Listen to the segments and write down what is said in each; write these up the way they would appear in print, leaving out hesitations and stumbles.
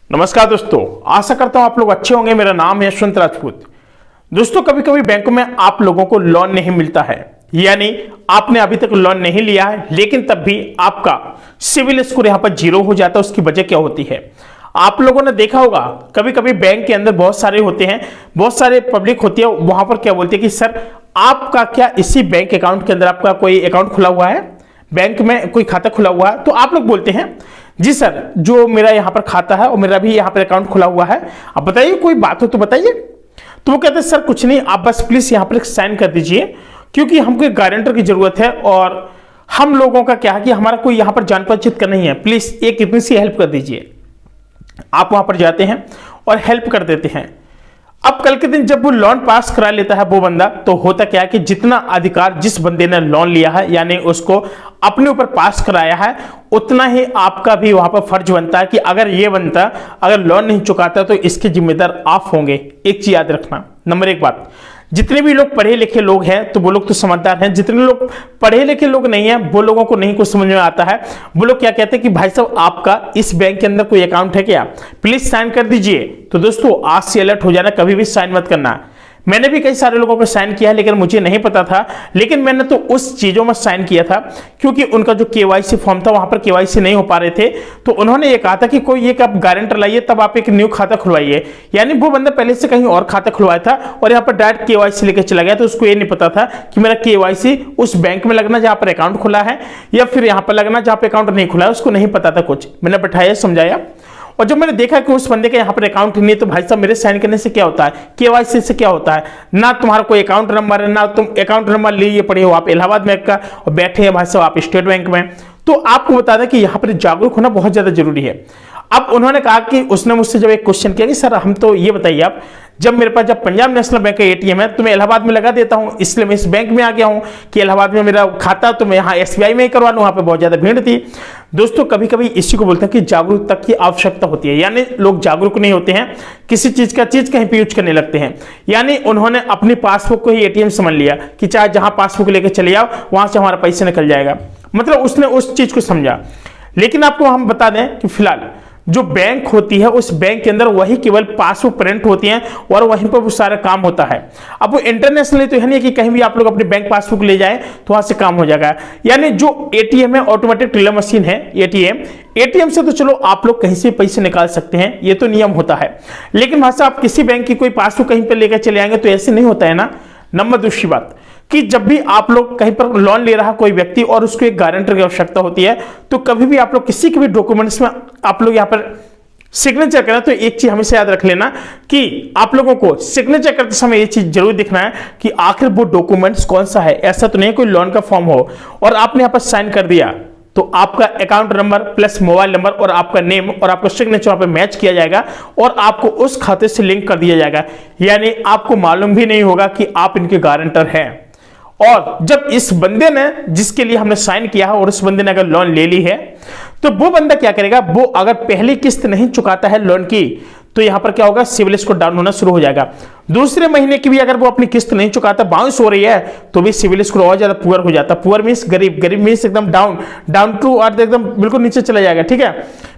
नमस्कार दोस्तों, आशा करता हूं आप लोग अच्छे होंगे। मेरा नाम है यशवंत राजपूत। दोस्तों, कभी कभी बैंकों में आप लोगों को लोन नहीं मिलता है, यानी आपने अभी तक लोन नहीं लिया है, लेकिन तब भी आपका सिविल स्कोर यहां पर 0 हो जाता है। उसकी वजह क्या होती है? आप लोगों ने देखा होगा, कभी कभी बैंक के अंदर बहुत सारे होते हैं, बहुत सारे पब्लिक होती है, वहां पर क्या बोलते हैं कि सर आपका क्या इसी बैंक अकाउंट के अंदर आपका कोई अकाउंट खुला हुआ है, बैंक में कोई खाता खुला हुआ है? तो आप लोग बोलते हैं जी सर, जो मेरा यहाँ पर खाता है और मेरा भी यहाँ पर अकाउंट खुला हुआ है, अब बताइए कोई बात हो तो बताइए। तो वो कहते हैं सर कुछ नहीं, आप बस प्लीज यहाँ पर एक साइन कर दीजिए, क्योंकि हमको एक गारंटर की जरूरत है और हम लोगों का क्या है कि हमारा कोई यहाँ पर जान पहचान का नहीं है, प्लीज एक इतनी सी हेल्प कर दीजिए। आप वहां पर जाते हैं और हेल्प कर देते हैं। अब कल के दिन जब वो लोन पास करा लेता है वो बंदा, तो होता क्या है कि जितना अधिकार जिस बंदे ने लोन लिया है, यानी उसको अपने ऊपर पास कराया है, उतना ही आपका भी वहां पर फर्ज बनता है कि अगर ये बंदा अगर लोन नहीं चुकाता तो इसके जिम्मेदार आप होंगे। एक चीज याद रखना, नंबर एक बात, जितने भी लोग पढ़े लिखे लोग हैं तो वो लोग तो समझदार हैं, जितने लोग पढ़े लिखे लोग नहीं हैं वो लोगों को नहीं कुछ समझ में आता है। वो लोग क्या कहते हैं कि भाई साहब आपका इस बैंक के अंदर कोई अकाउंट है क्या, प्लीज साइन कर दीजिए। तो दोस्तों, आज से अलर्ट हो जाना, कभी भी साइन मत करना। मैंने भी कई सारे लोगों को साइन किया है, लेकिन मुझे नहीं पता था, लेकिन मैंने तो उस चीजों में साइन किया था क्योंकि उनका जो केवाईसी फॉर्म था वहां पर केवाईसी नहीं हो पा रहे थे। तो उन्होंने ये कहा था कि कोई एक आप गारंटर लाइए, तब आप एक न्यू खाता खुलवाइए। यानी वो बंदा पहले से कहीं और खाता खुलवाया था और यहाँ पर डायरेक्ट केवाईसी लेकर चला गया, तो उसको ये नहीं पता था कि मेरा केवाईसी उस बैंक में लगना जहां पर अकाउंट खुला है या फिर यहाँ पर लगना जहां पर अकाउंट नहीं खुला है। उसको नहीं पता था कुछ। मैंने बैठाया, समझाया, और जब मैंने देखा कि उस बंदे का यहाँ पर अकाउंट नहीं है, तो भाई साहब मेरे साइन करने से क्या होता है, केवाईसी से क्या होता है? ना तुम्हारा कोई अकाउंट नंबर है, ना तुम अकाउंट नंबर लिए पड़े हो, आप इलाहाबाद बैंक का और बैठे हैं भाई साहब आप स्टेट बैंक में। तो आपको बता दें कि यहाँ पर जागरूक होना बहुत ज्यादा जरूरी है। अब उन्होंने कहा कि उसने मुझसे जब एक क्वेश्चन किया कि सर हम तो ये बताइए आप, जब मेरे पास जब पंजाब नेशनल बैंक का एटीएम है तो मैं इलाहाबाद में लगा देता हूं, इसलिए मैं इस बैंक में आ गया हूं कि इलाहाबाद में मेरा खाता, तो मैं यहाँ एसबीआई में ही करवा लूं, वहां पे बहुत ज्यादा भीड़ थी। दोस्तों, कभी कभी इसी को बोलते हैं कि जागरूकता की आवश्यकता होती है, यानी लोग जागरूक नहीं होते हैं, किसी चीज कहीं पे यूज करने लगते हैं। यानी उन्होंने अपनी पासबुक को ही एटीएम समझ लिया कि चाहे जहां पासबुक लेकर चले जाओ वहां से हमारा पैसा निकल जाएगा, मतलब उसने उस चीज को समझा। लेकिन आपको हम बता दें कि फिलहाल जो बैंक होती है उस बैंक के अंदर वही केवल पासबुक प्रिंट होती हैं और वहीं पर वो सारा काम होता है। अब वो इंटरनेशनली तो है नहीं कि कहीं भी आप लोग अपनी बैंक पासबुक ले जाएं तो वहां से काम हो जाएगा। यानी जो एटीएम है, ऑटोमेटिक टेलर मशीन है एटीएम से तो चलो आप लोग कहीं से पैसे निकाल सकते हैं, ये तो नियम होता है, लेकिन वहां से आप किसी बैंक की कोई पासबुक कहीं पर लेकर चले आएंगे तो ऐसे नहीं होता है ना। नंबर दूसरी बात कि जब भी आप लोग कहीं पर लोन ले रहा कोई व्यक्ति और उसको एक गारंटर की आवश्यकता होती है, तो कभी भी आप लोग किसी के भी डॉक्यूमेंट्स में आप लोग यहाँ पर सिग्नेचर करें तो एक चीज हमेशा याद रख लेना कि आप लोगों को सिग्नेचर करते समय ये चीज जरूर दिखना है कि आखिर वो डॉक्यूमेंट्स कौन सा है। ऐसा तो नहीं कोई लोन का फॉर्म हो और आपने यहाँ पर साइन कर दिया तो आपका account number plus mobile number और आपका नेम और आपका सिग्नेचर वहां पे मैच किया जाएगा और आपको उस खाते से लिंक कर दिया जाएगा, यानी आपको मालूम भी नहीं होगा कि आप इनके गारंटर हैं। और जब इस बंदे ने जिसके लिए हमने साइन किया है और उस बंदे ने अगर लोन ले ली है तो वो बंदा क्या करेगा, वो अगर पहली किस्त नहीं चुकाता है लोन की तो यहां पर क्या होगा, सिविल स्कोर डाउन होना शुरू हो जाएगा। दूसरे महीने की भी अगर वो अपनी किस्त नहीं चुकाता, बाउंस हो रही है, तो भी सिविल स्कोर और ज्यादा पुअर हो जाता है। पुअर मींस गरीब, गरीब मींस एकदम डाउन टू अर्थ, एकदम बिल्कुल नीचे चला जाएगा। ठीक है,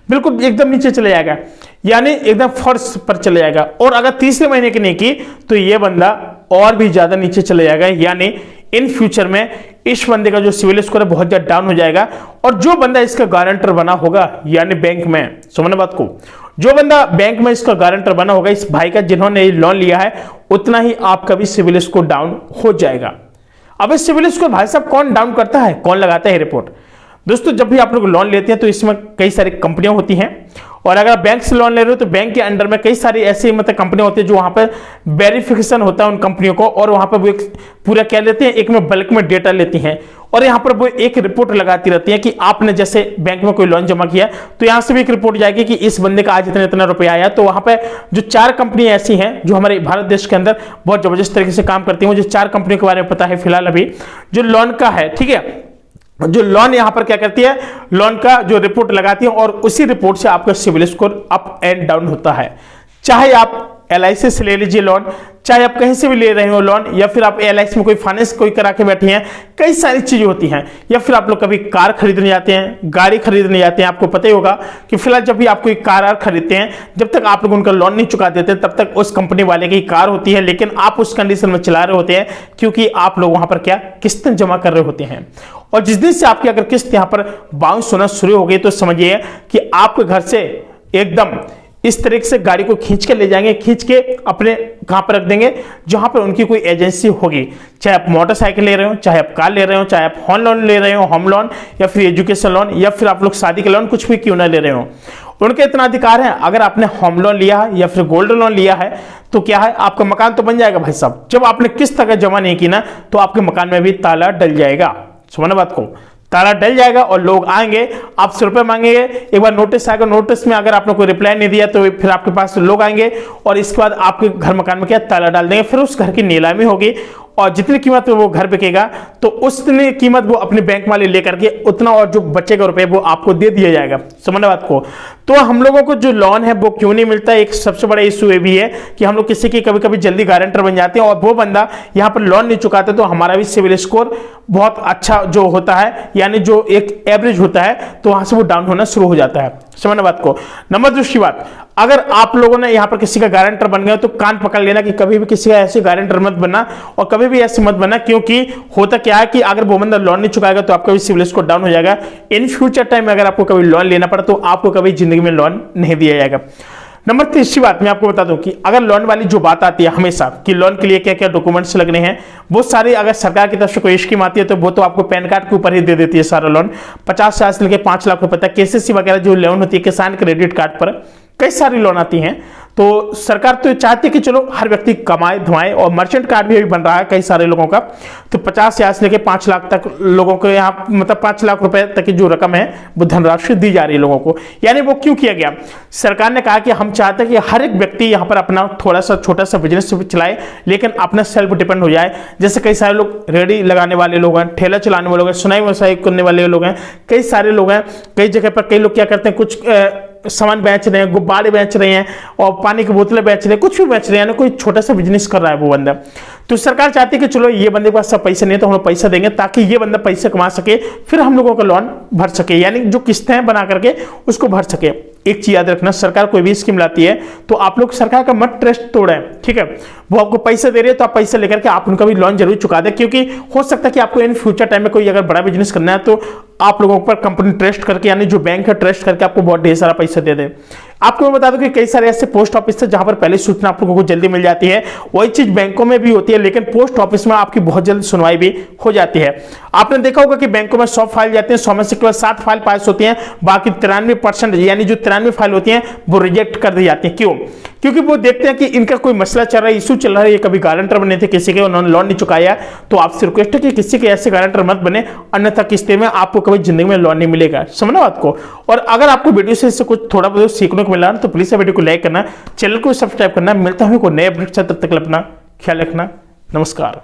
बिल्कुल एकदम नीचे चले जाएगा, यानी एकदम फर्श पर चले जाएगा। और अगर तीसरे महीने की नहीं की तो ये बंदा और भी ज्यादा नीचे चले जाएगा, यानी इन फ्यूचर में इस बंदे का जो सिविल स्कोर है बहुत ज्यादा डाउन हो जाएगा। और जो बंदा इसका गारंटर बना होगा, यानी बैंक में, समझना बात को, जो बंदा बैंक में इसका गारंटर बना होगा इस भाई का जिन्होंने लोन लिया है, उतना ही आपका भी सिविल स्कोर डाउन हो जाएगा। अब इस सिविल स्कोर भाई साहब कौन डाउन करता है, कौन लगाता है रिपोर्ट? दोस्तों, जब भी आप लोग लोन लेते हैं तो इसमें कई सारी कंपनियां होती हैं, और अगर आप बैंक से लोन ले रहे हो तो बैंक के अंडर में कई सारी ऐसी मतलब कंपनियां होती है जो वहां पर वेरिफिकेशन होता है उन कंपनियों को, और वहां पर वो एक पूरा क्या लेते हैं, एक में बल्क में डेटा लेती हैं और यहाँ पर वो एक रिपोर्ट लगाती रहती है कि आपने जैसे बैंक में कोई लोन जमा किया तो यहाँ से भी एक रिपोर्ट जाएगी कि इस बंदे का आज इतना इतना रुपया आया। तो वहां पर जो 4 कंपनियां ऐसी हैं जो हमारे भारत देश के अंदर बहुत जबरदस्त तरीके से काम करती हैं, मुझे 4 कंपनियों के बारे में पता है फिलहाल अभी जो लोन का है। ठीक है, जो लोन यहां पर क्या करती है, लोन का जो रिपोर्ट लगाती है और उसी रिपोर्ट से आपका CIBIL score up and down होता है। चाहे आप LIC से ले लीजिए लोन, चाहे आप कहीं से भी ले रहे हो लोन, या फिर आप LIC में कोई फाइनेंस कोई करा के बैठे हैं, कई सारी चीजें होती हैं। या फिर आप लोग कभी कार खरीदने जाते हैं, गाड़ी खरीदने जाते हैं, आपको पता ही होगा कि फिलहाल जब भी आप कोई कार खरीदते हैं, जब तक आप लोग उनका लोन नहीं चुका देते तब तक उस कंपनी वाले की कार होती है, लेकिन आप उस कंडीशन में चला रहे होते हैं क्योंकि आप लोग वहां पर क्या किस्तें जमा कर रहे होते हैं। और जिस दिन से आपकी अगर किस्त यहां पर बाउंस होना शुरू हो गई तो समझिए कि आपके घर से एकदम इस तरीके से गाड़ी को खींच के ले जाएंगे, खींच के अपने कहां पर रख देंगे, जहां पर उनकी कोई एजेंसी होगी। चाहे आप मोटरसाइकिल ले रहे हो, चाहे आप कार ले रहे हो, चाहे आप होम लोन ले रहे हो, होम लोन या फिर एजुकेशन लोन, या फिर आप लोग शादी के लोन कुछ भी क्यों ना ले रहे हो, उनके इतना अधिकार है। अगर आपने होम लोन लिया है या फिर गोल्ड लोन लिया है तो क्या है, आपका मकान तो बन जाएगा भाई साहब। जब आपने किस्त अगर जमा नहीं की ना तो आपके मकान में भी ताला डल जाएगा। समझना बात को, ताला डल जाएगा और लोग आएंगे, आपसे रुपए मांगेंगे। एक बार नोटिस आएगा, नोटिस में अगर आपने कोई रिप्लाई नहीं दिया तो फिर आपके पास लोग आएंगे और इसके बाद आपके घर मकान में क्या ताला डाल देंगे। फिर उस घर की नीलामी होगी और जितनी कीमत में वो घर बिकेगा तो उतनी कीमत वो अपने बैंक वाले लेकर के उतना और जो बचेगा रुपए वो आपको दे दिया जाएगा। समझना बात को। तो हम लोगों को जो लोन है वो क्यों नहीं मिलता, एक सबसे बड़ा इशू ये भी है कि हम लोग किसी की कभी कभी जल्दी गारंटर बन जाते हैं और वो बंदा यहाँ पर लोन नहीं चुकाता तो हमारा भी सिविल स्कोर बहुत अच्छा जो होता है, यानी जो एक एवरेज होता है, तो वहां से वो डाउन होना शुरू हो जाता है। समझना बात को। नंबर दूसरी बात, अगर आप लोगों ने यहां पर किसी का गारंटर बन गए तो कान पकड़ लेना कि कभी भी किसी का ऐसे गारंटर मत बनना और कभी भी ऐसे मत बनना, क्योंकि होता क्या है कि अगर वो बंदा लोन नहीं चुकाएगा तो आपका भी सिविल स्कोर डाउन हो जाएगा। इन फ्यूचर टाइम में अगर आपको कभी लोन लेना पड़ा तो आपको कभी जिंदगी में लोन नहीं दिया जाएगा। नंबर तीसरी बात मैं आपको बता दूं कि अगर लोन वाली जो बात आती है हमेशा कि लोन के लिए क्या क्या डॉक्यूमेंट्स लगने हैं, वो सारे अगर सरकार की तरफ से कोई स्कीम आती है तो वो तो आपको पैन कार्ड के ऊपर ही दे देती है सारा लोन। 50,000 से लेकर 5 लाख रुपए तक KCC वगैरह जो लोन होती है, किसान क्रेडिट कार्ड पर कई सारी लोन आती हैं। तो सरकार तो चाहती है कि चलो हर व्यक्ति कमाए धुआए, और मर्चेंट कार्ड भी बन रहा है कई सारे लोगों का। तो 50,000 से लेकर 5 लाख तक लोगों को यहाँ मतलब 5 लाख रुपए तक की जो रकम है वो धनराशि दी जा रही है लोगों को। यानी वो क्यों किया गया, सरकार ने कहा कि हम चाहते हैं कि हर एक व्यक्ति यहाँ पर अपना थोड़ा सा छोटा सा बिजनेस चलाए लेकिन अपना सेल्फ डिपेंड हो जाए। जैसे कई सारे लोग रेडी लगाने वाले लोग हैं, ठेला चलाने वाले लोग हैं, सुनाई व्यवसाय करने वाले लोग हैं, कई सारे लोग हैं। कई जगह पर कई लोग क्या करते हैं, कुछ सामान बेच रहे हैं, गुब्बारे बेच रहे हैं और पानी की बोतलें बेच रहे हैं, कुछ भी बेच रहे हैं, कोई छोटा सा बिजनेस कर रहा है वो बंदा। तो सरकार चाहती है कि चलो ये बंदे के पास सब पैसे नहीं है तो हम लोग पैसा देंगे ताकि ये बंदा पैसे कमा सके, फिर हम लोगों का लोन भर सके, यानी जो किस्तें बना करके उसको भर सके। एक चीज याद रखना, सरकार कोई भी स्कीम लाती है तो आप लोग सरकार का मत ट्रस्ट तोड़ें, ठीक है। वो आपको पैसे दे रही है तो आप पैसे लेकर के आप उनका भी लोन जरूर चुका दें, क्योंकि हो सकता है कि आपको इन फ्यूचर टाइम में कोई अगर बड़ा बिजनेस करना है तो आप लोगों पर कंपनी ट्रस्ट करके, यानी जो बैंक है ट्रस्ट करके आपको बहुत ढेर सारा पैसा दे दे। आपको मैं बता दूं कि कई सारे ऐसे पोस्ट ऑफिस है जहां पर पहले सूचना आप लोगों को जल्दी मिल जाती है, वही चीज बैंकों में भी होती है, लेकिन पोस्ट ऑफिस में आपकी बहुत जल्द सुनवाई भी हो जाती है। आपने देखा होगा कि बैंकों में 100 फाइल जाती है, 100 में से केवल 7 फाइल पास होती हैं, बाकी 93% यानी जो 93 फाइल होती हैं वो रिजेक्ट कर दी जाती है। क्यों? क्योंकि वो देखते हैं कि इनका कोई मसला चल रहा है, इशू चल रहा है, ये कभी गारंटर बने थे किसी के, उन्होंने लोन नहीं चुकाया, तो आपसे रिक्वेस्ट है कि किसी के ऐसे गारंटर मत बने, अन्यथा किस्ते में आपको कभी जिंदगी में लोन नहीं मिलेगा। समझना बात को। और अगर आपको वीडियो से इससे कुछ थोड़ा बहुत सीखने को मिला तो प्लीज वीडियो को लाइक करना, चैनल को सब्सक्राइब करना। मिलता हूं कोई नए अपडेट से, तब तक अपना ख्याल रखना। नमस्कार।